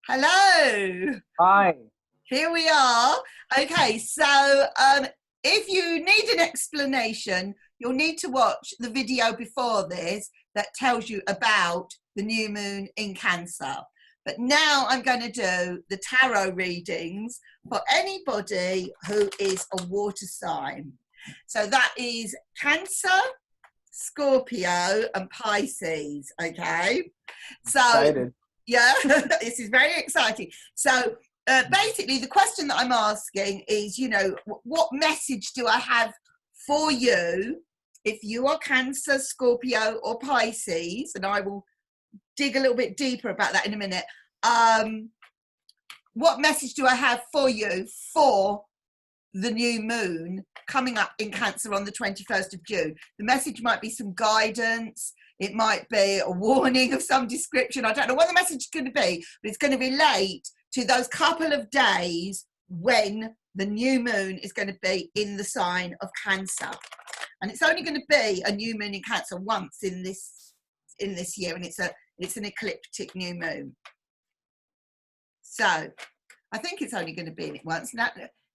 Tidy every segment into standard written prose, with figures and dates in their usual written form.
Hello. Hi. Here we are. Okay, so if you need an explanation, you'll need to watch the video before this that tells you about the new moon in Cancer. But now I'm going to do the tarot readings for anybody who is a water sign. So that is Cancer, Scorpio and Pisces, okay? So Excited. yeah, this is very exciting. So basically the question that I'm asking is, you know, what message do I have for you if you are Cancer, Scorpio or Pisces? And I will dig a little bit deeper about that in a minute. What message do I have for you for the new moon coming up in Cancer on the 21st of June? The message might be some guidance. It might be a warning of some description. I don't know what the message is going to be, but it's going to relate to those couple of days when the new moon is going to be in the sign of Cancer. And it's only going to be a new moon in Cancer once in this year, and it's an ecliptic new moon. So I think it's only going to be in it once. Now,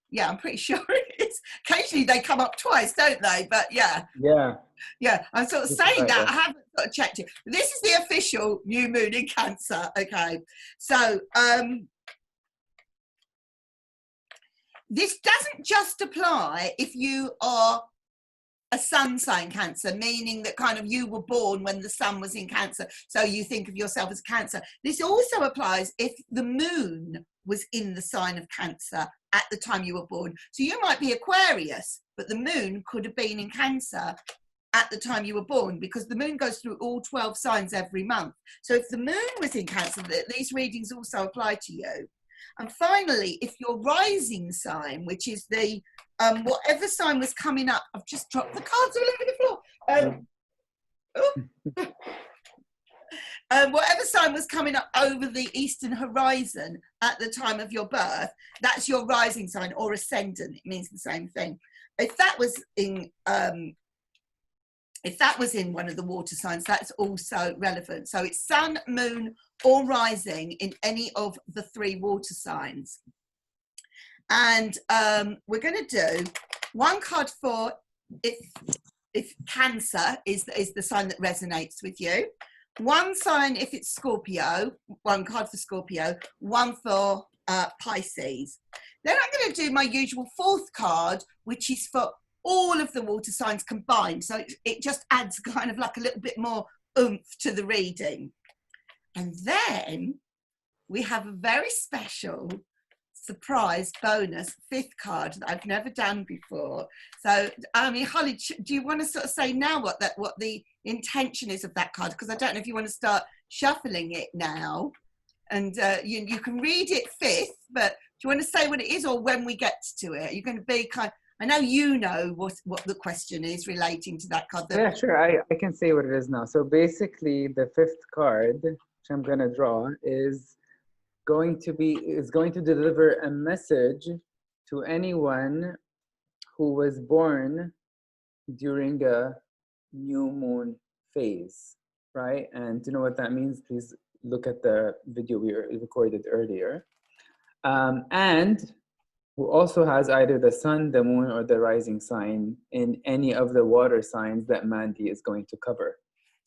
yeah, I'm pretty sure it is. Occasionally they come up twice, don't they? But yeah. Yeah, I'm sort of saying that. I haven't sort of checked it. This is the official new moon in Cancer. Okay, so this doesn't just apply if you are a sun sign Cancer, meaning that kind of you were born when the sun was in Cancer, so you think of yourself as Cancer. This also applies if the moon was in the sign of Cancer at the time you were born. So you might be Aquarius, but the moon could have been in Cancer at the time you were born, because the moon goes through all 12 signs every month. So if the moon was in Cancer, these readings also apply to you. And finally, if your rising sign, which is the whatever sign was coming up, I've just dropped the cards all over the floor. Whatever sign was coming up over the eastern horizon at the time of your birth, that's your rising sign or ascendant. It means the same thing. If that was in one of the water signs, that's also relevant. So it's sun, moon, or rising in any of the three water signs. And we're going to do one card for if Cancer is the sign that resonates with you. One sign if it's Scorpio, one card for Scorpio, one for Pisces. Then I'm going to do my usual fourth card, which is for all of the water signs combined. So it just adds kind of like a little bit more oomph to the reading. And then we have a very special surprise bonus fifth card that I've never done before. So Khalid, do you want to sort of say now what the intention is of that card? Because I don't know if you want to start shuffling it now, and you can read it fifth, but do you want to say what it is, or when we get to it? You're going to be kind of, I know you know what the question is relating to that card. Yeah, sure. I can say what it is now. So basically, the fifth card, which I'm going to draw, is going to deliver a message to anyone who was born during a new moon phase, right? And to know what that means, please look at the video we recorded earlier. And who also has either the sun, the moon, or the rising sign in any of the water signs that Mandy is going to cover.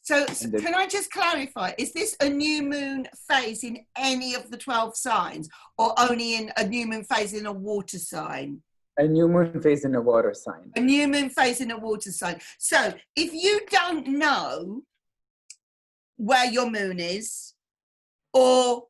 So can I just clarify, is this a new moon phase in any of the 12 signs, or only in a new moon phase in a water sign? A new moon phase in a water sign. A new moon phase in a water sign. So if you don't know where your moon is, or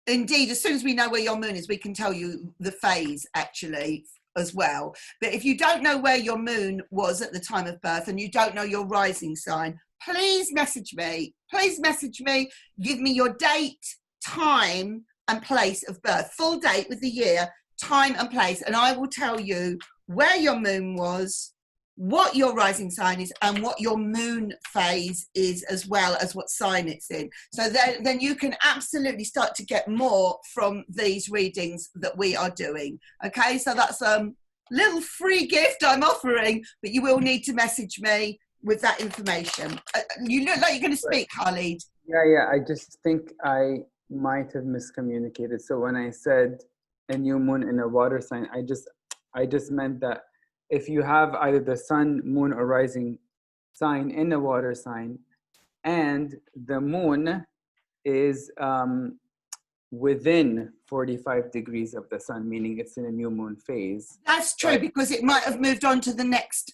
indeed, as soon as we know where your moon is, we can tell you the phase actually as well. But if you don't know where your moon was at the time of birth, and you don't know your rising sign, please message me. Please message me. Give me your date, time, and place of birth. Full date with the year, time, and place. And I will tell you where your moon was, what your rising sign is, and what your moon phase is, as well as what sign it's in. So then you can absolutely start to get more from these readings that we are doing. Okay, so that's a little free gift I'm offering, but you will need to message me with that information. You look like you're going to speak, Khalid. Yeah. I just think might have miscommunicated. So when I said a new moon in a water sign, I just meant that if you have either the sun, moon, or rising sign in a water sign, and the moon is within 45 degrees of the sun, meaning it's in a new moon phase. That's true, right? because it might have moved on to the next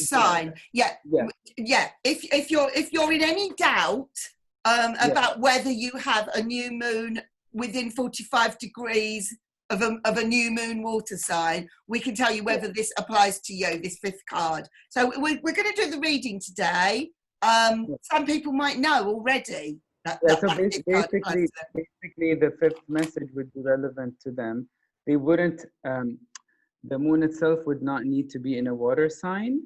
sign. Yeah, Yeah. yeah. If you're in any doubt about whether you have a new moon within 45 degrees of a new moon water sign, we can tell you whether this applies to you, this fifth card. So we're going to do the reading today. Some people might know already. Basically, the fifth message would be relevant to them. They wouldn't, the moon itself would not need to be in a water sign.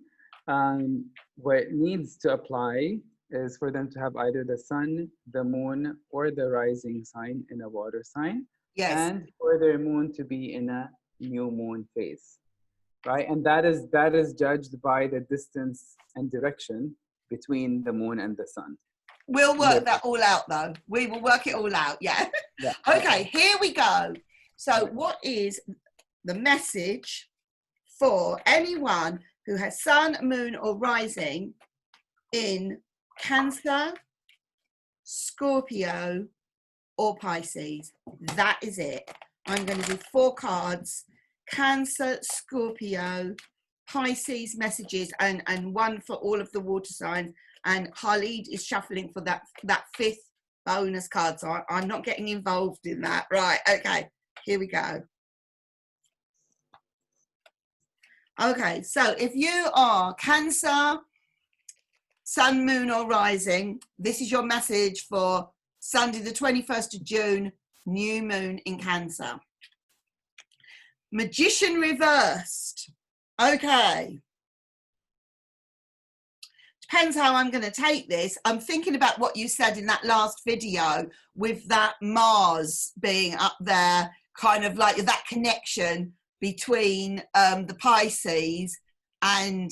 What it needs to apply is for them to have either the sun, the moon, or the rising sign in a water sign. Yes. And for their moon to be in a new moon phase, right? And that is judged by the distance and direction between the moon and the sun. We'll work that all out, though. We will work it all out, yeah. Okay, here we go. So what is the message for anyone who has sun, moon, or rising in Cancer, Scorpio, or Pisces? That is it. I'm going to do 4 cards: Cancer, Scorpio, Pisces messages, and one for all of the water signs. And Khalid is shuffling for that 5th bonus card, so I'm not getting involved in that. Right, okay, here we go. Okay, so if you are Cancer, sun, moon, or rising, this is your message for Sunday the 21st of June, new moon in Cancer. Magician reversed. Okay. Depends how I'm going to take this. I'm thinking about what you said in that last video with that Mars being up there, kind of like that connection between the Pisces and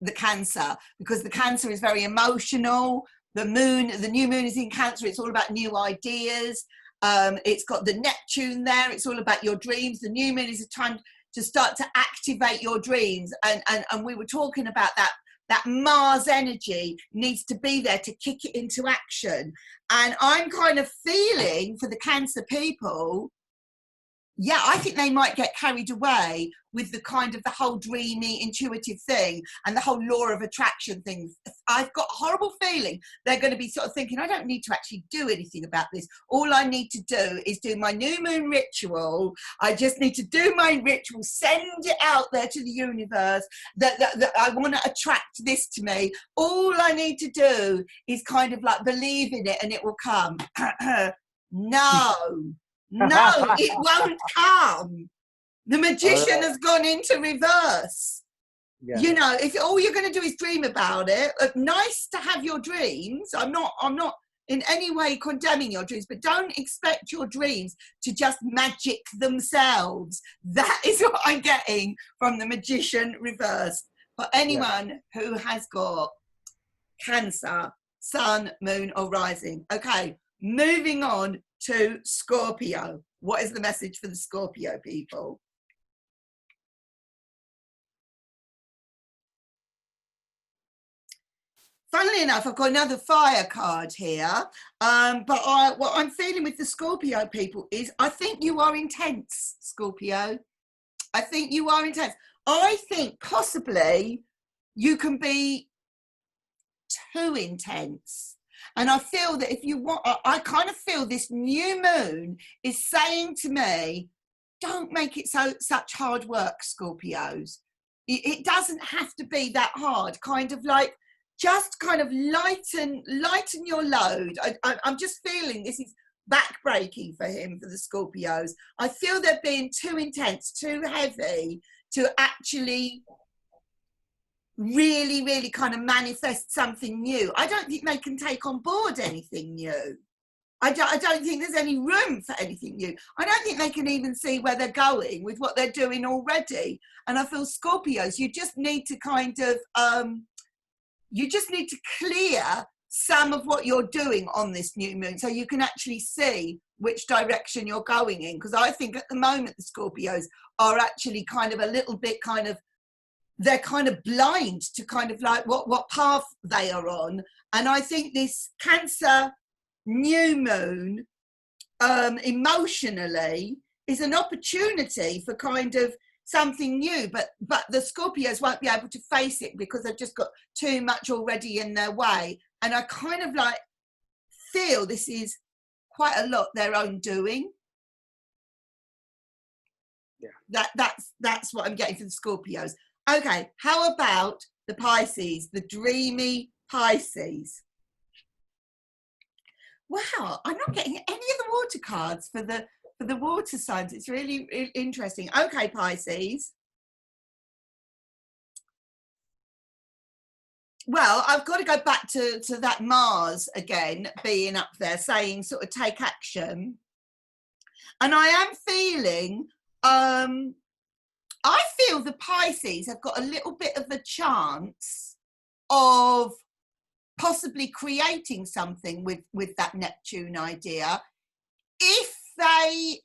the Cancer, because the Cancer is very emotional. The new moon is in Cancer. It's all about new ideas. It's got the Neptune there. It's all about your dreams. The new moon is a time to start to activate your dreams. And we were talking about that Mars energy needs to be there to kick it into action. And I'm kind of feeling for the Cancer people, yeah, I think they might get carried away with the kind of the whole dreamy, intuitive thing and the whole law of attraction thing. I've got a horrible feeling they're going to be sort of thinking, I don't need to actually do anything about this. All I need to do is do my new moon ritual. I just need to do my ritual, send it out there to the universe that I want to attract this to me. All I need to do is kind of like believe in it and it will come. No, it won't come. The magician has gone into reverse. Yeah. You know, if all you're going to do is dream about it, nice to have your dreams. I'm not in any way condemning your dreams, but don't expect your dreams to just magic themselves. That is what I'm getting from the magician reverse. For anyone who has got Cancer, sun, moon, or rising. Okay, moving on to Scorpio. What is the message for the Scorpio people? Funnily enough, I've got another fire card here. But what I'm feeling with the Scorpio people is I think you are intense, Scorpio. I think you are intense. I think possibly you can be too intense. And I feel that if you want, I kind of feel this new moon is saying to me, don't make it such hard work, Scorpios. It doesn't have to be that hard. Kind of like, just kind of lighten your load. I'm just feeling this is backbreaking for him, for the Scorpios. I feel they're being too intense, too heavy to actually really, really kind of manifest something new. I don't think they can take on board anything new. I don't think there's any room for anything new. I don't think they can even see where they're going with what they're doing already. And I feel Scorpios, you just need to kind of, you just need to clear some of what you're doing on this new moon, so you can actually see which direction you're going in. Because I think at the moment the Scorpios are actually kind of a little bit kind of, they're kind of blind to kind of like what path they are on. And I think this Cancer new moon emotionally is an opportunity for kind of something new, but the Scorpios won't be able to face it because they've just got too much already in their way. And I kind of like feel this is quite a lot their own doing. Yeah, that's what I'm getting for the Scorpios. Okay, how about the Pisces, the dreamy Pisces? Wow, I'm not getting any of the water cards for the water signs. It's really interesting. Okay, Pisces. Well, I've got to go back to that Mars again, being up there, saying sort of take action. And I am feeling, I feel the Pisces have got a little bit of a chance of possibly creating something with that Neptune idea if they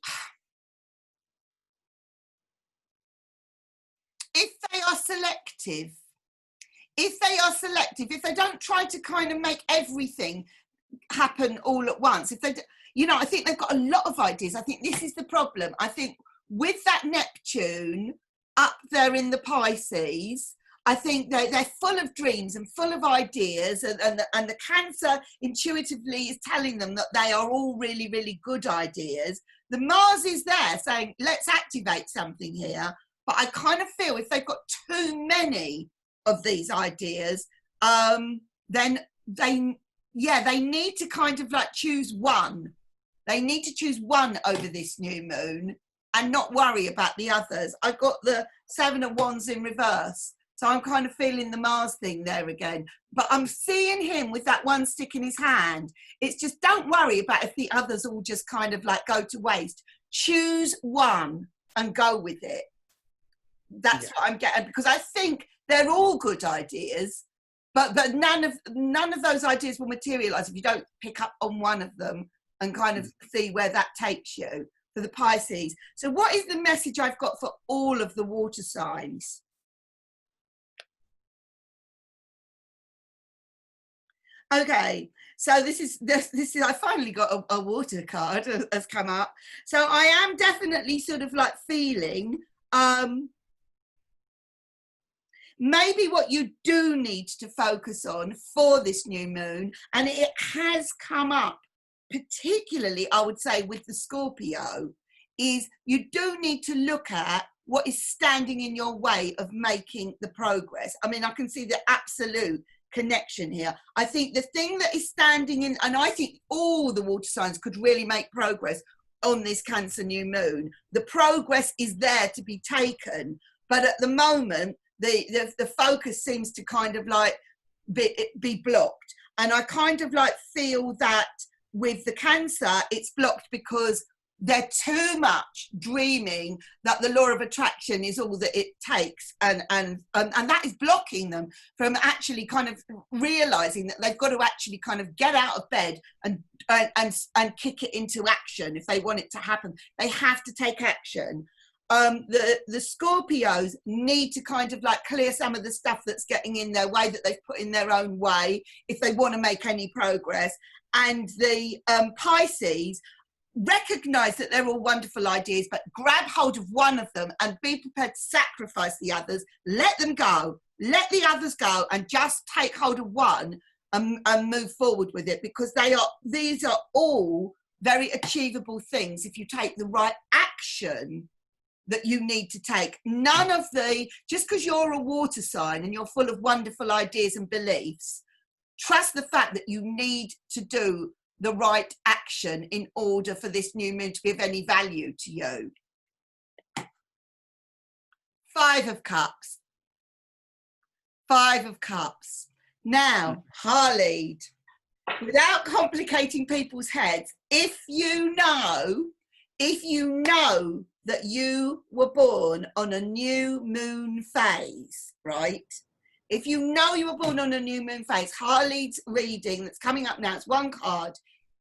are selective. If they don't try to kind of make everything happen all at once, if they, you know, I think they've got a lot of ideas. I think this is the problem. I think with that Neptune up there in the Pisces, I think they're full of dreams and full of ideas, and the Cancer intuitively is telling them that they are all really, really good ideas. The Mars is there saying, let's activate something here. But I kind of feel if they've got too many of these ideas, then they need to kind of like choose one. They need to choose one over this new moon and not worry about the others. I've got the Seven of Wands in reverse. So I'm kind of feeling the Mars thing there again. But I'm seeing him with that one stick in his hand. It's just, don't worry about if the others all just kind of like go to waste. Choose one and go with it. That's what I'm getting, because I think they're all good ideas, but none of those ideas will materialize if you don't pick up on one of them and kind of see where that takes you for the Pisces. So what is the message I've got for all of the water signs? Okay, so this is I finally got a water card has come up. So I am definitely sort of like feeling maybe what you do need to focus on for this new moon, and it has come up particularly, I would say, with the Scorpio, is you do need to look at what is standing in your way of making the progress. I mean, I can see the absolute connection here. I think the thing that is standing in, and I think all the water signs could really make progress on this Cancer new moon. The progress is there to be taken, but at the moment, the focus seems to kind of like be blocked. And I kind of like feel that with the Cancer, it's blocked because they're too much dreaming that the law of attraction is all that it takes, and that is blocking them from actually kind of realizing that they've got to actually kind of get out of bed and kick it into action. If they want it to happen, they have to take action. The Scorpios need to kind of like clear some of the stuff that's getting in their way, that they've put in their own way, if they want to make any progress. And the Pisces recognize that they're all wonderful ideas, but grab hold of one of them and be prepared to sacrifice the others. Let them go, let the others go, and just take hold of one and move forward with it, because these are all very achievable things if you take the right action that you need to take. None of just because you're a water sign and you're full of wonderful ideas and beliefs, trust the fact that you need to do the right action in order for this new moon to be of any value to you. 5 of Cups. 5 of Cups. Now, Khalid, without complicating people's heads, if you know that you were born on a new moon phase, right? If you know you were born on a new moon phase, Khalid's reading that's coming up now, it's one card,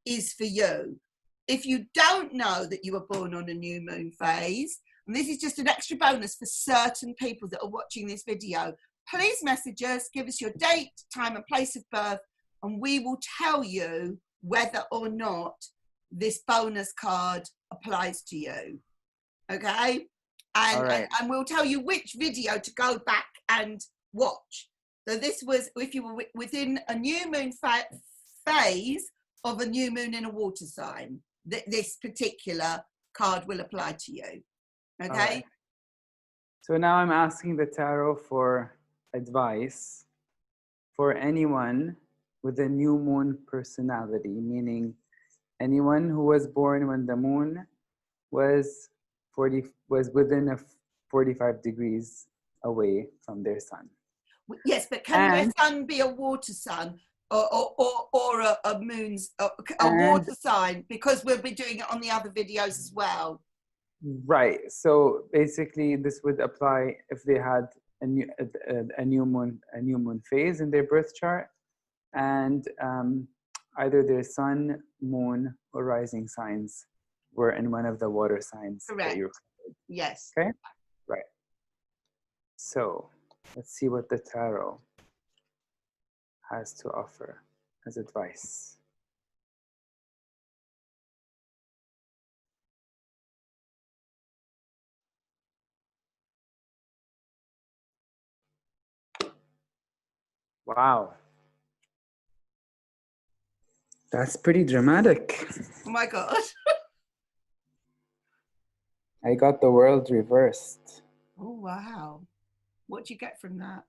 is for you. If you don't know that you were born on a new moon phase, and this is just an extra bonus for certain people that are watching this video, please message us, give us your date, time and place of birth, and we will tell you whether or not this bonus card applies to you. Okay? And we'll tell you which video to go back and watch. So this was if you were within a new moon phase of a new moon in a water sign, this particular card will apply to you. Okay? Right. So now I'm asking the tarot for advice for anyone with a new moon personality, meaning anyone who was born when the moon was within a 45 degrees away from their sun. Yes, but can their sun be a water sun or a moon's a water sign? Because we'll be doing it on the other videos as well. Right. So basically, this would apply if they had a new moon phase in their birth chart, and either their sun, moon, or rising signs were in one of the water signs. Correct. That you're. Yes. Okay. Right. So let's see what the tarot has to offer as advice. Wow. That's pretty dramatic. Oh my God. I got the world reversed. Oh, wow. What do you get from that?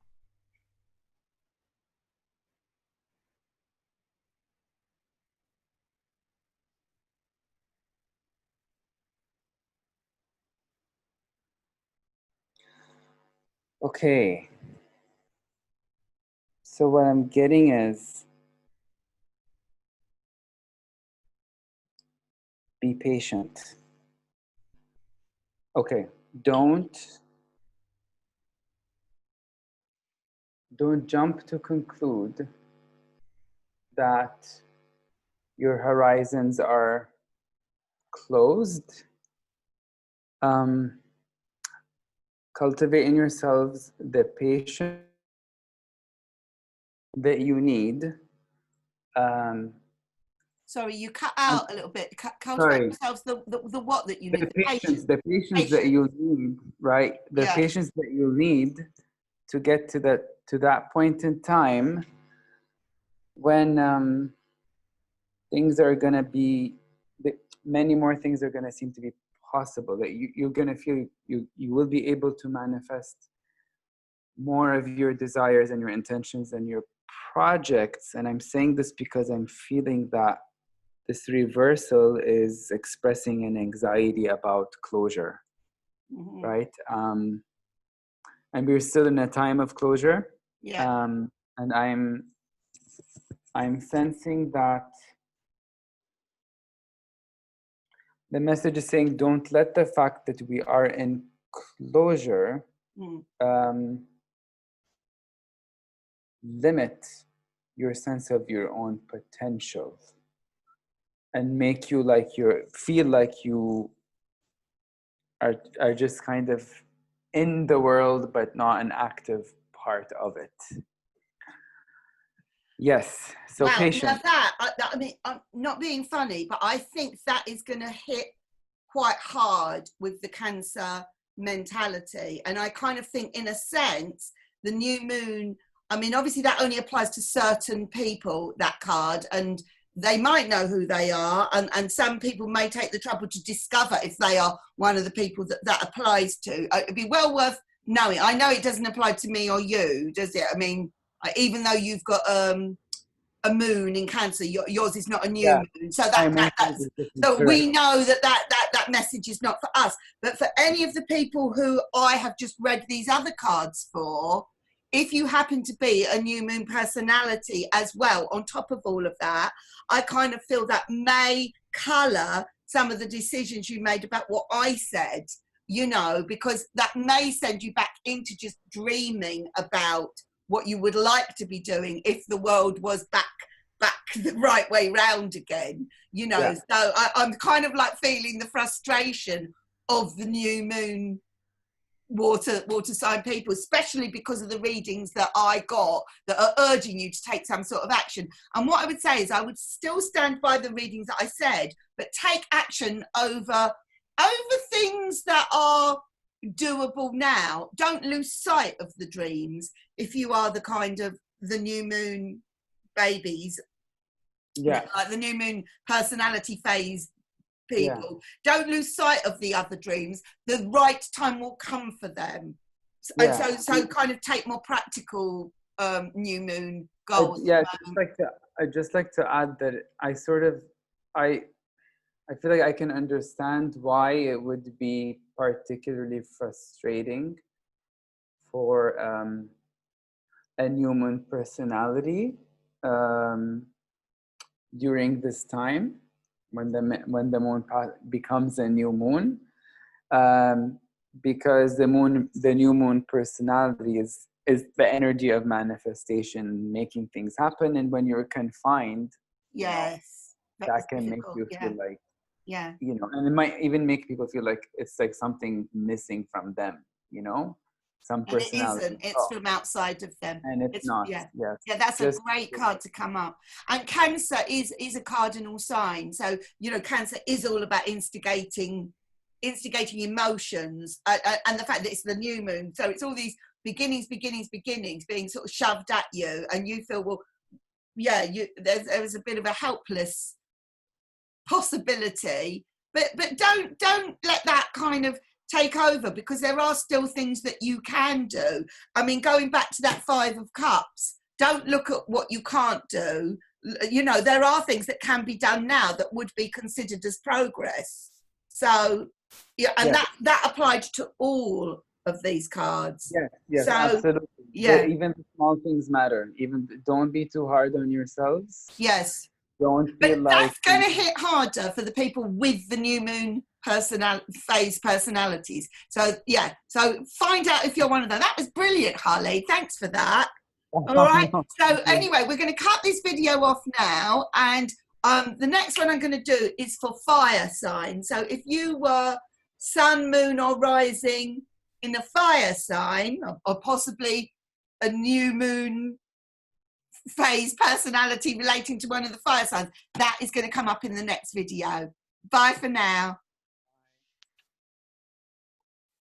Okay. So what I'm getting is be patient. Okay. Don't jump to conclude that your horizons are closed. Cultivate in yourselves the patience that you need. Sorry, you cut out a little bit. Cultivate Sorry. yourselves the what that you need. The patience that you need, right? The patience that you need to get to that point in time when things are gonna be, many more things are gonna seem to be possible. That you're gonna feel you will be able to manifest more of your desires and your intentions and your projects. And I'm saying this because I'm feeling that this reversal is expressing an anxiety about closure, right? And we're still in a time of closure. Yeah. And I'm sensing that the message is saying, don't let the fact that we are in closure limit your sense of your own potential and make you feel like you are just kind of in the world but not an active part of it. Yes. So wow, patience. I mean, I'm not being funny, but I think that is going to hit quite hard with the Cancer mentality. And I kind of think, in a sense, the new moon, I mean, obviously that only applies to certain people, that card, and they might know who they are, and some people may take the trouble to discover if they are one of the people that applies to. It'd be well worth knowing. I know it doesn't apply to me or you, does it? I mean, even though you've got a moon in Cancer, yours is not a new moon, so that's so we know that message is not for us. But for any of the people who I have just read these other cards for, if you happen to be a new moon personality as well, on top of all of that, I kind of feel that may colour some of the decisions you made about what I said, you know, because that may send you back into just dreaming about what you would like to be doing if the world was back the right way round again, you know. So I'm kind of like feeling the frustration of the new moon water sign people, especially because of the readings that I got that are urging you to take some sort of action. And what I would say is I would still stand by the readings that I said, but take action over things that are doable now. Don't lose sight of the dreams if you are the kind of the new moon babies, like the new moon personality phase people. Don't lose sight of the other dreams. The right time will come for them. So kind of take more practical new moon goals. I'd just like to add that I feel like I can understand why it would be particularly frustrating for a new moon personality during this time when the moon becomes a new moon, because the new moon personality is the energy of manifestation, making things happen, and when you're confined, that can make you feel like, you know, and it might even make people feel like it's like something missing from them, you know, some personality. And it isn't. It's from outside of them. And it's not. That's a great card to come up. And Cancer is a cardinal sign. So, you know, Cancer is all about instigating emotions, and the fact that it's the new moon. So it's all these beginnings being sort of shoved at you, and you feel, well, there's a bit of a helpless possibility, but don't let that kind of take over, because there are still things that you can do. I mean, going back to that 5 of Cups, don't look at what you can't do. You know, there are things that can be done now that would be considered as progress. So that applied to all of these cards. Yes, absolutely. Even the small things matter. Even don't be too hard on yourselves. Yes. Don't feel but that's going to hit harder for the people with the new moon phase personalities. So find out if you're one of them. That was brilliant, Khalid. Thanks for that. All right. So anyway, we're going to cut this video off now, and the next one I'm going to do is for fire signs. So if you were sun, moon, or rising in a fire sign, or possibly a new moon phase personality relating to one of the fire signs, that is going to come up in the next video. Bye for now.